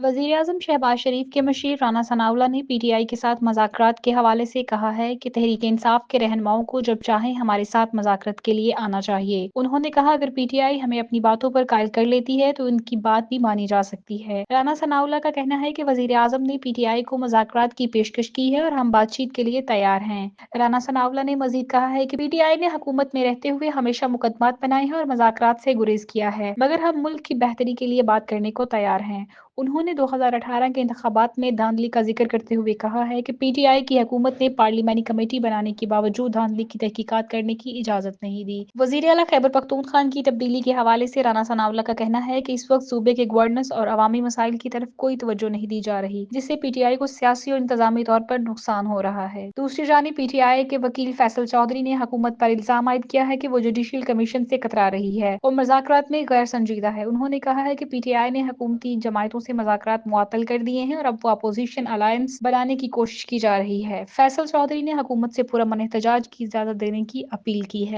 वज़ीर-ए-आज़म शहबाज शरीफ के मशीर राना सनाउल्लाह ने पीटीआई के साथ मुज़ाकरात के हवाले से कहा है कि तहरीक-ए-इंसाफ के रहनुमाओं को जब चाहें हमारे साथ मुज़ाकरात के लिए आना चाहिए। उन्होंने कहा, अगर पीटीआई हमें अपनी बातों पर कायल कर लेती है तो उनकी बात भी मानी जा सकती है। राना सनाउल्लाह का कहना है कि वज़ीर-ए-आज़म ने पीटीआई को मुज़ाकरात की पेशकश की है और हम बातचीत के लिए तैयार हैं। राना सनाउल्लाह ने मज़ीद कहा है कि पीटीआई ने हुकूमत में रहते हुए हमेशा मुकदमात बनाए हैं और मुज़ाकरात से गुरेज किया है, मगर हम मुल्क की बेहतरी के लिए बात करने को तैयार हैं। उन्होंने 2018 के इंतखाबात में धांधली का जिक्र करते हुए कहा है कि पीटीआई की हुकूमत ने पार्लिमानी कमेटी बनाने के बावजूद धांधली की तहकीकात करने की इजाजत नहीं दी। वज़ीर आला खैबर पख्तूनख्वा की तब्दीली के हवाले से राना सनाउल्लाह का कहना है कि इस वक्त सूबे के गवर्नेंस और अवामी मसाइल की तरफ कोई तवज्जो नहीं दी जा रही, जिससे पीटीआई को सियासी और इंतजामी तौर पर नुकसान हो रहा है। दूसरी जानिब पीटीआई के वकील फैसल चौधरी ने हुकूमत पर इल्जाम आयद किया है कि वो जुडिशियल कमीशन से कतरा रही है और मुज़ाकरात में गैर संजीदा है। उन्होंने कहा है कि पीटीआई ने हुकूमती जमायतों से मुज़ाकरात मुअत्तल कर दिए हैं और अब वो अपोजिशन अलायंस बनाने की कोशिश की जा रही है। फैसल चौधरी ने हुकूमत से पुरअमन एहतजाज की इजाजत देने की अपील की है।